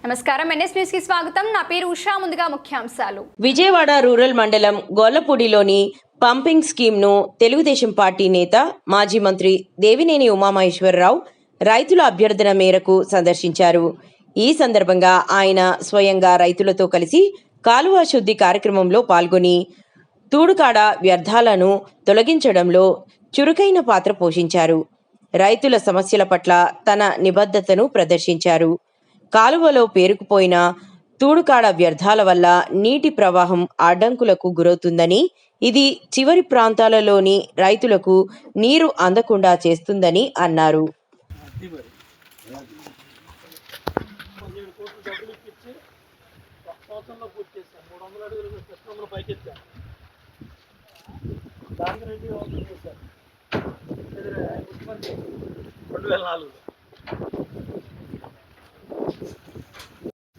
నమస్కారం, NS news కి స్వాగతం. నా పేరు ఉషా. ముందుగా ముఖ్యాంశాలు. విజయవాడ రూరల్ మండలం గొల్లపూడిలోని పంపింగ్ స్కీమ్ను తెలుగుదేశం పార్టీ నేత మాజీ మంత్రి దేవినేని ఉమామహేశ్వరరావు రైతుల అభ్యర్థన మేరకు సందర్శించారు. ఈ సందర్భంగా ఆయన స్వయంగా రైతులతో కలిసి కాలువ శుద్ధి కార్యక్రమంలో పాల్గొని తూడుకాడ వ్యర్థాలను తొలగించడంలో చురుకైన పాత్ర పోషించారు. రైతుల సమస్యల పట్ల తన నిబద్ధతను ప్రదర్శించారు. కాలువలో పేరుకుపోయిన తూడుకాడ వ్యర్థాల వల్ల నీటి ప్రవాహం అడ్డంకులకు గురవుతుందని, ఇది చివరి ప్రాంతాలలోని రైతులకు నీరు అందకుండా చేస్తుందని అన్నారు.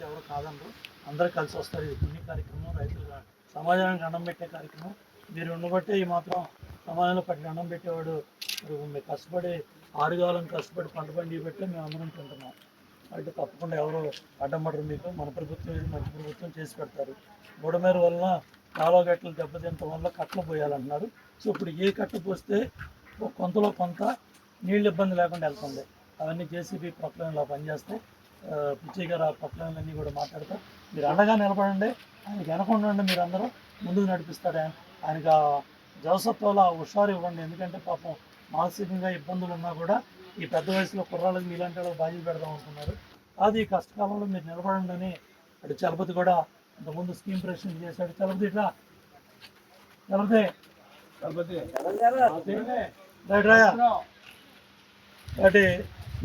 ఎవరు కాదనరు, అందరూ కలిసి వస్తారు. ఇది పుణ్య కార్యక్రమం, రైతులు సమాజానికి అన్నం పెట్టే కార్యక్రమం. మీరు ఉండబట్టే ఈ మాత్రం సమాజంలో పట్టిన అన్నం పెట్టేవాడు మీరు కష్టపడి ఆరుగాలం కష్టపడి పంట పండి పెట్టి మేము అందరం తింటున్నాం. అంటే తప్పకుండా ఎవరు అడ్డం పడరు. మీకు మన ప్రభుత్వం ఇది మంచి ప్రభుత్వం చేసి పెడతారు. బుడమేరు వలన కాలువ గట్టలు దెబ్బతింటం వల్ల కట్టలు పోయాలంటున్నారు. సో ఇప్పుడు ఏ కట్ట పోస్తే కొంతలో కొంత నీళ్ళు ఇబ్బంది లేకుండా వెళ్తుంది. అవన్నీ జేసీబీ ప్రొక్లైన్లో పనిచేస్తే పిచ్చయ్య గారు ఆ ప్రొక్లైన్లన్నీ కూడా మాట్లాడతారు. మీరు అండగా నిలబడండి, ఆయనకి వెనకుండా మీరు అందరూ ముందుకు నడిపిస్తాడు. ఆయనకు జవసత్వాలు హుషారు ఇవ్వండి. ఎందుకంటే పాపం మానసికంగా ఇబ్బందులు ఉన్నా కూడా ఈ పెద్ద వయసులో కుర్రాళ్ళకి మీలాంటి వాళ్ళకి బాధ్యత పెడదాం అనుకున్నారు. అది ఈ కష్టకాలంలో మీరు నిలబడండి అని అటు చలపతి కూడా ఇంతకుముందు స్కీమ్ ప్రెసిడెంట్ చేశాడు. చలపతి ఇట్లా కాబట్టి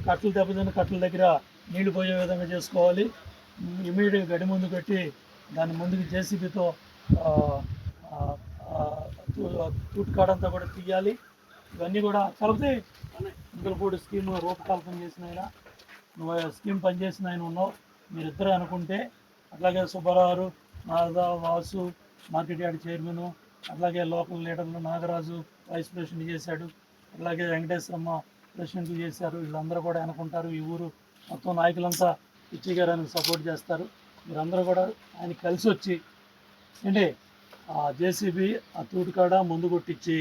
కట్టలు దెబ్బతిన్న కట్టల దగ్గర నీళ్లు పోయే విధంగా చేసుకోవాలి. ఇమీడియట్గా గడి ముందు పెట్టి దాని ముందుకు జేసీబీతో తూటుకాడంతా కూడా తీయాలి. ఇవన్నీ కూడా కలిపితే ఇంకలపూడి స్కీమ్ రూపకల్పన చేసిన ఆయన, నువ్వు స్కీమ్ పనిచేసిన ఆయన ఉన్నావు. మీరిద్దరే అనుకుంటే అట్లాగే Subbarao, Narada, Vasu market yard chairman, అట్లాగే లోకల్ లీడర్లు నాగరాజు వైస్ ప్రెసిడెంట్ చేశాడు, అట్లాగే వెంకటేశ్వరమ్మ ప్రెసిడెంట్లు చేశారు. వీళ్ళందరూ కూడా అనుకుంటారు. ఈ ఊరు మొత్తం నాయకులంతా పిచ్చయ్య గారు ఆయనకు సపోర్ట్ చేస్తారు. మీరందరూ కూడా ఆయన కలిసి వచ్చి ఏంటి ఆ జేసీబీ ఆ తూటుకాడ ముందు కొట్టించి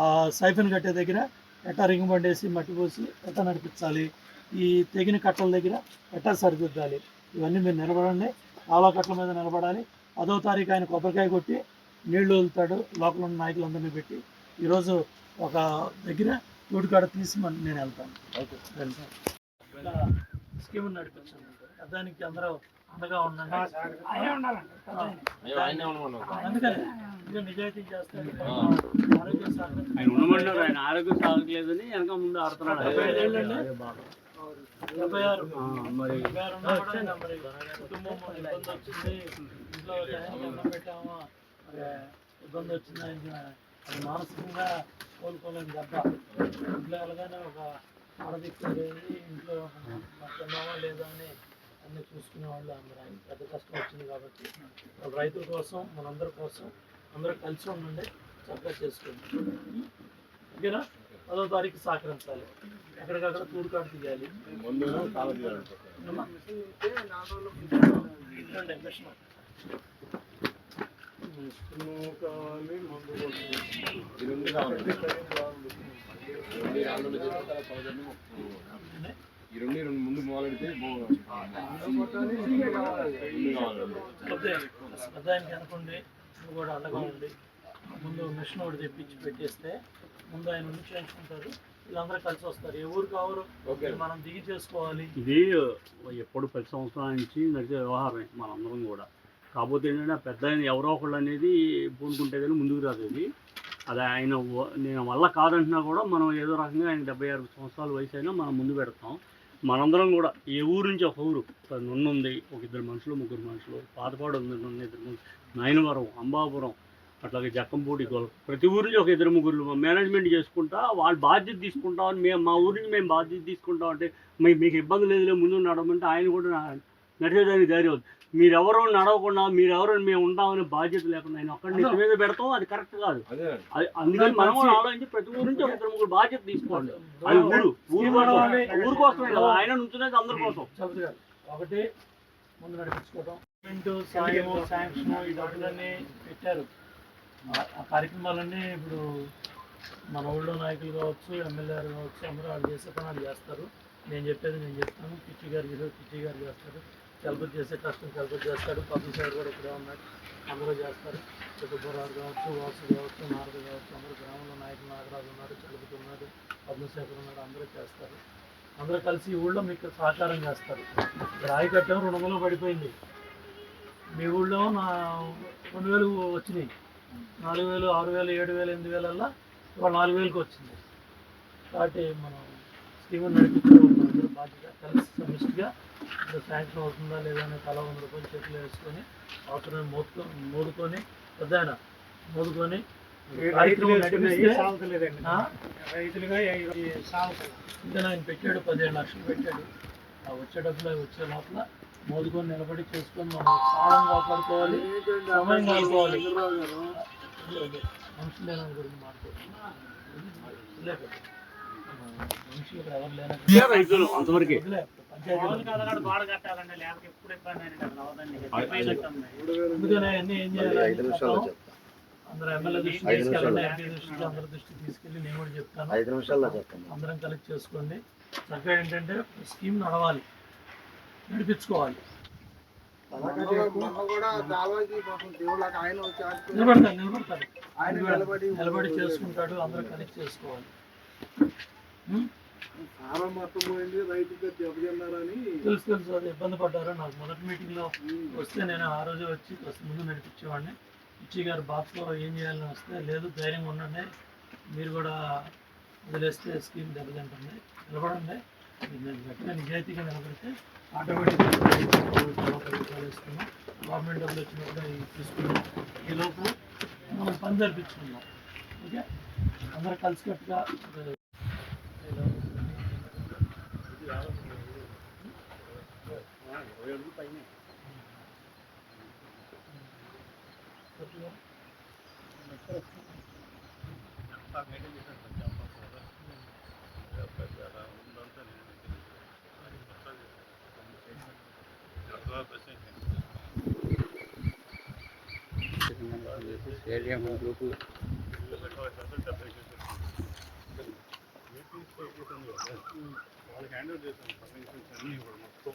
ఆ సైఫన్ కట్టే దగ్గర ఎట్టా రింగ్ బండేసి మట్టి పోసి ఎట్టా నడిపించాలి, ఈ తెగిన కట్టల దగ్గర ఎట్టా సరిదిద్దాలి. ఇవన్నీ మీరు నిలబడండి. కాలువ కట్టల మీద నిలబడాలి. 10వ తారీఖు ఆయన కొబ్బరికాయ కొట్టి నీళ్లు వదులుతాడు. లోపల ఉన్న నాయకులందరినీ పెట్టి ఈరోజు ఒక దగ్గర తూటుకాడ తీసి నేను వెళ్తాను. స్కీమ్ నడిపించాను. దానికి అందరూ అండగా ఉండండి. అందుకని ఇంకా నిజాయితీ చేస్తాడు. ఆరోగ్యం సాగలేదని వెనక ముందు ఆడుతున్నాడు. 76 కుటుంబం ఇబ్బంది వచ్చింది, ఇంట్లో అన్నం పెట్టామా ఇబ్బంది వచ్చింది. అది మానసికంగా కోలుకోలేని దెబ్బ. ఇంట్లో వెళ్ళగానే ఒక ఆడదిక్కుడేది, ఇంట్లో తిన్నామా లేదా అని అన్నీ చూసుకునే వాళ్ళు అందరూ. ఆయన పెద్ద కష్టం వచ్చింది కాబట్టి రైతుల కోసం మనందరి కోసం అందరూ కలిసి ఉండండి, చక్కగా చేసుకోండి. ఓకేనా? 10వ తారీఖు సహకరించాలి. ఎక్కడికక్కడ తూడుకాడ తీయాలి. ముందు మొదలెడితే పెద్దానికి అనుకోండి, నువ్వు కూడా అండగా ఉండి ముందు మిషన్ ఒకటి తెప్పించి పెట్టేస్తే ముందు ఆయన ఉండి చేయించుకుంటారు. వీళ్ళందరూ కలిసి వస్తారు. ఏ ఊరు కావరు మనం దిగి చేసుకోవాలి. ఇది ఎప్పుడు 10 సంవత్సరాల నుంచి నడిచే వ్యవహారమే మనందరం కూడా. కాకపోతే ఏంటంటే పెద్ద ఆయన ఎవరో ఒకళ్ళు అనేది పూనుకుంటే కానీ ముందుకు రాదు. అది ఆయన నేను వల్ల కాదంటున్నా కూడా మనం ఏదో రకంగా ఆయన 76 సంవత్సరాల వయసు అయినా మనం ముందు పెడతాం. మనందరం కూడా ఏ ఊరు నుంచి ఒక ఊరు నున్నుంది, ఒక 2 మనుషులు 3 మనుషులు, పాతపాడు ఉంది, 2 నాయనవరం, అంబాపురం, అట్లాగే జక్కంపూడి, ప్రతి ఊరి నుంచి ఒక 2 3 మేనేజ్మెంట్ చేసుకుంటా వాళ్ళు బాధ్యత తీసుకుంటామని మా ఊరి నుంచి మేము బాధ్యత తీసుకుంటాం. అంటే మీకు ఇబ్బంది లేదులే ముందు నడవమంటే ఆయన కూడా నడిచేదానికి ధైర్యం అవుతుంది. మీరెవరో నడవకుండా మీరెవరో మేము ఉంటామనే బాధ్యత లేకుండా ఆయన ఒక్కడి నెత్తి మీద పెడతాం. అది కరెక్ట్ కాదు. అందుకని మనం కూడా ఆలోచించి ప్రతి ఊరి నుంచి ఒక 2 3 బాధ్యత తీసుకోండి. అది ఊరు కోసం కదా, ఆయన నుంచునేది అందరి కోసం. ఒకటి ముందు నడిపించుకోవడం గవర్నమెంట్ సాయం శాంక్షన్ ఈ డబ్బులన్నీ పెట్టారు. ఆ కార్యక్రమాలన్నీ ఇప్పుడు మన ఊళ్ళో నాయకులు కావచ్చు, ఎమ్మెల్యేలు కావచ్చు, అందరూ వాళ్ళు చేసే పని వాళ్ళు చేస్తారు. నేను చెప్పేది నేను చెప్తాను. కిట్టి గారు చేస్తారు. చలపతి చేసే కష్టం చలపతి చేస్తాడు. పబ్లిక్ సైడ్ కూడా ఇక్కడే ఉన్నాడు, అందరూ చేస్తారు. చుట్టుపూరాలు కావచ్చు, వాసు కావచ్చు, నారద కావచ్చు, అందరూ గ్రామంలో నాయకులు నాగరాజు ఉన్నారు, చలపతి ఉన్నాడు, పద్మశేఖర్ ఉన్నాడు, అందరూ చేస్తారు. అందరూ కలిసి ఈ ఊళ్ళో మీకు సహకారం చేస్తారు. రాయి కట్టడం 200 పడిపోయింది. మీ ఊళ్ళో 2000 వచ్చినాయి. 4000, 6000, 7000, 8000 ఇవాళ 4000కి వచ్చింది. కాబట్టి మనం స్కీమ్ నడిపించుకోవాలి. అందరూ బాధ్యత కలిసి సమిష్టిగా ఇప్పుడు శాంక్షన్ అవుతుందా లేదా అని తల 100 రూపాయలు చేతిలో వేసుకొని అవసరం మోదుకొని పెద్ద మోదుకొని ఇంకా ఆయన పెట్టాడు 15 లక్షలు పెట్టాడు. ఆ వచ్చే డబ్బులు వచ్చే లోపల మోదుకొని నిలబడి చేసుకొని మనం కాలం కాపాడుకోవాలి, సమయం కాపాడుకోవాలి. మనుషులు లేని గురించి మాట్లాడుతున్నాం. మనుషులు ఎవరు లేనప్పుడు అంతవరకే అందుకనే అన్నీ ఏం చేయాలి, అందరూ ఎమ్మెల్యే దృష్టి తీసుకెళ్ళండి, ఎంపీ దృష్టికి అందరి దృష్టికి తీసుకెళ్ళి నేను కూడా చెప్తాను. అందరం కలిసి చేసుకోండి. చక్కగా ఏంటంటే స్కీమ్ నడవాలి, నడిపించుకోవాలి. నిలబడి చేసుకుంటాడు, అందరూ కలిసి చేసుకోవాలి. తెలుసు అది ఇబ్బంది పడ్డారు. నాకు మొదటి మీటింగ్లో వస్తే నేను ఆ రోజే వచ్చి ముందు నడిపించేవాడిని. పిచ్చి గారు బాక్స్లో ఏం చేయాలని వస్తే లేదు ధైర్యంగా ఉండండి, మీరు కూడా వదిలేస్తే స్కీమ్ దెబ్బతింటుంది, నిలబడండి, నేను గట్టిగా నిజాయితీగా నిలబడితే ఆటోమేటిక్గా వేసుకున్నాం. గవర్నమెంట్ డబ్బులు వచ్చినప్పుడు తీసుకున్నాం. ఈ లోపు మనం పని జరిపించుకున్నాం. ఓకే, అందరూ కలిసికట్టుగా స్టేడియం గ్రూపు వాళ్ళకి హ్యాండ్ ఓవర్ చేశాను. పర్మిషన్స్ అన్నీ కూడా మొత్తం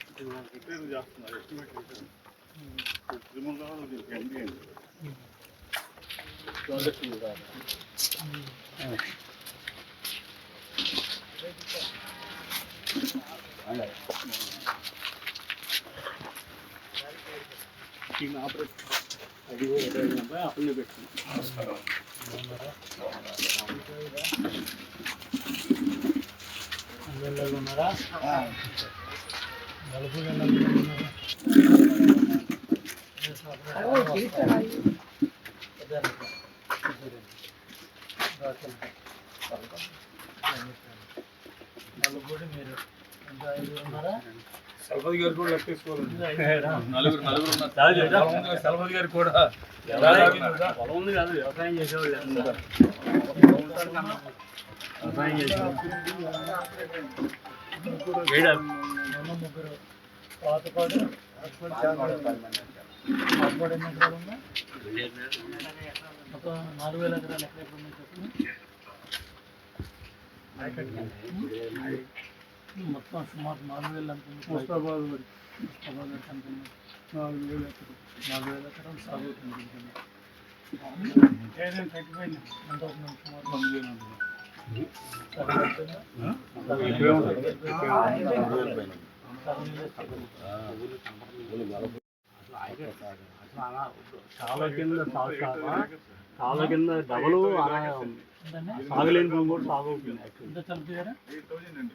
ఇప్పుడు రిపేర్ చేస్తున్నారు. ఎస్టిమేట్ చేశాను. తిరుమలలో దీనికి ఎండి అయింది. ఆపరేషన్ అది కూడా అప్పుడే పెట్టుకున్నాం. ఉన్నారా నలుపు నలుగురు మీరు ఇంకా 5 ఉన్నారా? సల్పతి గారు కూడా లెక్కేసుకోవాలి. నలుగురు సల్పతి గారు కూడా పొలం ఉంది కాదు, వ్యవసాయం చేసేవాళ్ళు వ్యవసాయం చేసేవాళ్ళు ముగ్గురు పాతపాడు ఎన్ని ఎకరాలు ఉన్నా మొత్తం 4000 ఎకరాలు ఎక్కడ ఉన్నాయి చెప్పండి. మొత్తం సుమారు 4000 అనుకుంటున్నాను. ముస్తాబాద్ అనుకున్నాను 4000 ఎకరాలు. 4000 ఎకరాలు సాగు అవుతుంది. తగ్గిపోయింది. ఎంత అవుతుంది? సుమారు 1000. చాలా కింద డబలు సాగలేని భూమి కూడా సాగు అవుతుంది. ఎంత చదువుతారా? 8,000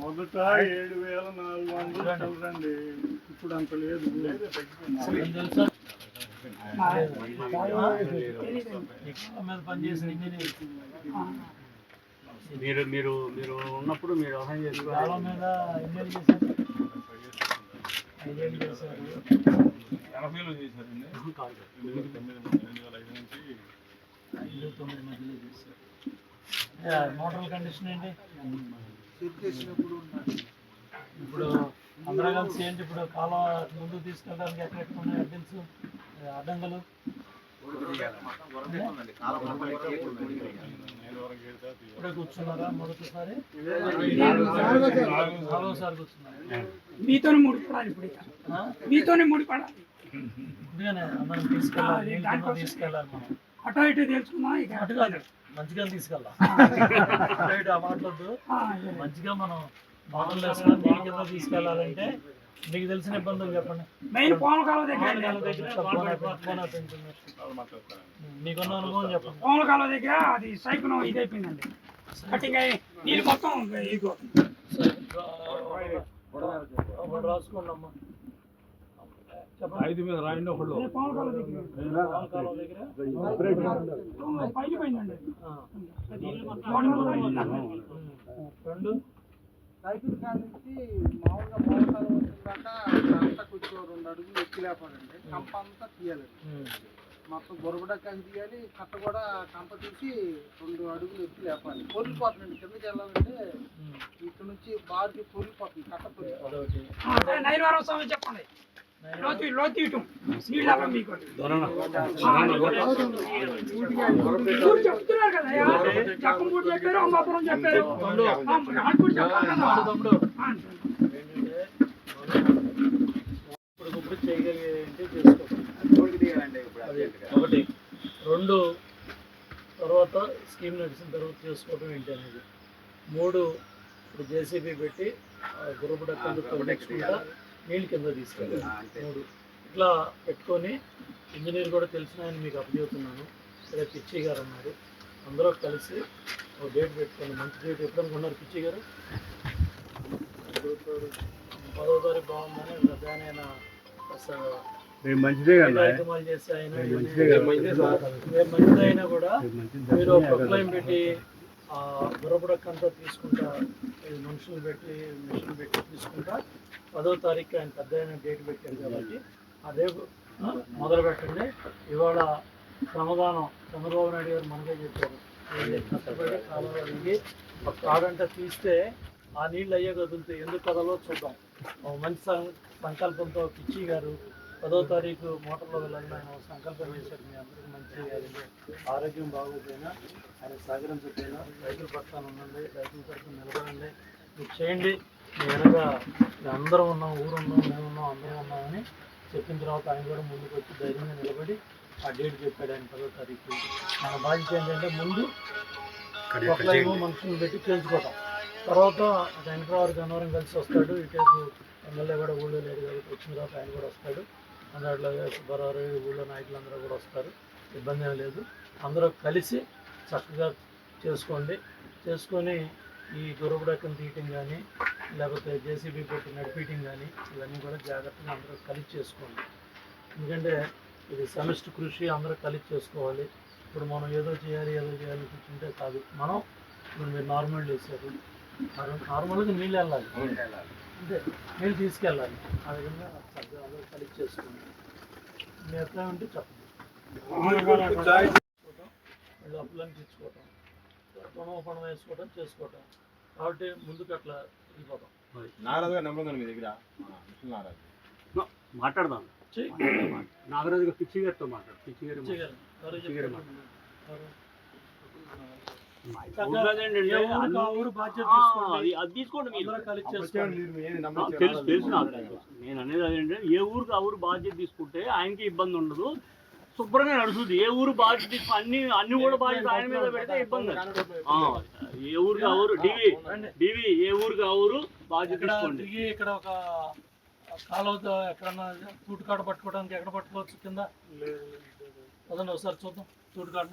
మొదట 7,400 చదువురండి. ఇప్పుడు అంత లేదు. తెలుసా మీద పనిచేసిన మీరు మీరు మీరు ఉన్నప్పుడు మీరు వ్యవసాయం చేసుకోవాలి. కాలం మీద ఎన్నేళ్ళు చేశారు? 5 ఏళ్ళు చేశారు. 80లో చేశారండి. 2005 నుంచి 5-9 మధ్యలో చేశారు. మోటార్ కండిషన్ ఏంటి? ఇప్పుడు అందరం కలిసి ఏంటి ఇప్పుడు కాలం ముందుకు తీసుకెళ్ళడానికి ఎక్కడెక్కడ ఉన్నాయి అడ్డెన్స్ అడ్డంకులు ఇప్పుడే కూర్చున్నారా మొదటిసారి నాలుగోసారి కూర్చున్నారు మీతోనే ముడిపడాలి ఇప్పుడు మీతోనే ముడిపడాలి ఇప్పుడుగానే అందరం తీసుకెళ్ళాలి తీసుకెళ్ళాలి మనం అటో ఇటు తెలుసుకున్నా ఇక అటు కాదు మంచిగా తీసుకెళ్ళాలి అటు ఇటు ఆ మాట్లాడద్దు మంచిగా మనం మాటలు వేసుకొని దీని కింద తీసుకెళ్ళాలంటే మీకు తెలిసిన ఇబ్బందులు చెప్పండి మెయిన్ పోనకాల దగ్గర మీకున్న అనుభవం చెప్పండి పోనకాల దగ్గర అది సైకునం ఇదైపోయిందండి కటింగ్ అయ్యి నీళ్ళు మొత్తం ఇగో ఒకటి రాసుకోండి అమ్మా ఐదు మీద రాయండి ఒకళ్ళు పోనకాల దగ్గర కాలువ దగ్గర పైకి పోయిందండి రెండు సైకిల్ కాడ నుంచి మామూలుగా పోనకాల వచ్చిందాక అంతా కొంచెం 2 అడుగులు ఎక్కి లేపాలండి కంప అంతా తీయాలండి మొత్తం బొరబడక్కని తీయాలి కట్ట కూడా కంప తీసి 2 అడుగులు ఎక్కి లేపాలి పొరిగిపోతుందండి కిందకి వెళ్ళాలంటే ఇక్కడ నుంచి బార్కి పొరిగిపోతుంది కట్ట పొరిగిపోతుంది నైన్వారం స్వామి చెప్పండి లోతు ఇటు నీళ్ళు మీకు చెప్తున్నారు కదా చక్కంపూడి చెప్పారు అమ్మాపురం చెప్పారు ఆడుపూడి చెప్పారు కదా తమ్ముడు ఇప్పుడు చేయగలిగేంటి చేసుకోవాలి ఒకటి రెండు తర్వాత స్కీమ్ నడిచిన తర్వాత చేసుకోవడం ఏంటి అనేది మూడు ఇప్పుడు జేసీబీ పెట్టి గుర్రబడక్కలు తొలగించుకుంటా నీళ్ళు కింద తీసుకెళ్ళాలి మూడు ఇట్లా పెట్టుకొని ఇంజనీర్ కూడా తెలిసిన ఆయన మీకు అప్పచెబుతున్నాను ఇక్కడ పిచ్చి గారు ఉన్నారు అందరూ కలిసి ఒక డేట్ పెట్టుకోండి మంచి డేట్ ఎప్పుడు అనుకున్నారు పిచ్చి గారు 10వ తారీఖు బాగుందని పెద్ద మంచిదే కదా కార్యక్రమాలు చేసి ఆయన మంచిదైనా కూడా మీరు ప్రొక్లైమ్ పెట్టి బుర్రబుడక్కంతా తీసుకుంటా మనుషులు పెట్టి మిషన్ పెట్టి తీసుకుంటా 10వ తారీఖు ఆయన పెద్ద అయిన డేట్ పెట్టారు కాబట్టి అదే మొదలు పెట్టండి ఇవాళ శ్రమదానం చంద్రబాబు నాయుడు గారు మనకే చెప్పారు కష్టపడి కాలువ అడిగి ఒక కాడంతా తీస్తే ఆ నీళ్ళు అయ్యే కదులుతాయి ఎందుకు కదలో చూద్దాం మంచి సంకల్పంతో పిచ్చి గారు 10వ తారీఖు మోటార్లో వెళ్ళాలని ఆయన సంకల్పం చేశారు మీ అందరికీ మంచి ఆరోగ్యం బాగోపోయినా ఆయన సహకరించకపోయినా రైతుల పక్షాన ఉండండి రైతుల తరఫున నిలబడండి మీరు చేయండి మీ వెనక అందరం ఉన్నాం ఊరున్నాం మేము ఉన్నాం అందరం ఉన్నామని చెప్పిన తర్వాత ఆయన కూడా ముందుకు వచ్చి ధైర్యంగా నిలబడి ఆ డేట్ చెప్పాడు ఆయన 10వ తారీఖు మన బాధ్యత ఏంటంటే ముందు ఒకలైన మనుషులను పెట్టి చేయించుకోవటం తర్వాత వెంకటరావు గన్నవరం కలిసి వస్తాడు ఇటేపు ఎమ్మెల్యే కూడా ఊళ్ళో లేడు కాబట్టి వచ్చిన తర్వాత ఆయన కూడా వస్తాడు అందులో సుబ్బారావు ఊళ్ళో నాయకులందరూ కూడా వస్తారు ఇబ్బంది ఏం లేదు అందరూ కలిసి చక్కగా చేసుకొని ఈ గుర్రబుడక్కను తీయటం కానీ లేకపోతే జేసీబీ పెట్టి నడిపీయటం కానీ ఇవన్నీ కూడా జాగ్రత్తగా అందరూ కలిసి చేసుకోండి ఎందుకంటే ఇది సమిష్టి కృషి అందరూ కలిసి చేసుకోవాలి ఇప్పుడు మనం ఏదో చేయాలి కూర్చుంటే కాదు మనం ఇప్పుడు మీరు నార్మల్ చేశారు నార్మల్గా నీళ్ళు వెళ్ళాలి అంటే నీళ్ళు తీసుకెళ్ళాలి ఆ విధంగా చక్కగా అందరూ కలిసి చేసుకోండి మీ ఎట్లా ఉంటే చెప్పండి వీళ్ళు అప్పులను తెచ్చుకోవటం రుణం వేసుకోవటం చేసుకోవటం కాబట్టి ముందుకు అట్లా వెళ్ళిపోతాం నాగరాజు గారి నెంబర్ ఉందండి మీ దగ్గర మాట్లాడదాం నాగరాజు గారు పిచ్చి గారితో మాట్లాడు పిచ్చి గారు ఊరు బాధ్యత అది తీసుకోండి అందరూ కలిసి చేసుకోండి తెలుసు నేను అనేది అదేంటే ఏ ఊరికి ఆ ఊరు బాధ్యత తీసుకుంటే ఆయనకి ఇబ్బంది ఉండదు శుభ్రంగా నడుస్తుంది ఏ ఊరు బాధ్యత తీసుకుని అన్ని కూడా బాధ్యత ఆయన మీద పెడితే ఇబ్బంది ఏ ఊరికి ఆ ఊరు డివి ఏ ఊరికి ఆ ఊరు బాధ్యత తీసుకోండి ఇక్కడ ఒక కాలువ ఎక్కడన్నా తూటుకాడ పట్టుకోవడానికి ఎక్కడ పట్టుకోవచ్చు కింద అదండి ఒకసారి చూద్దాం తూటుకాడ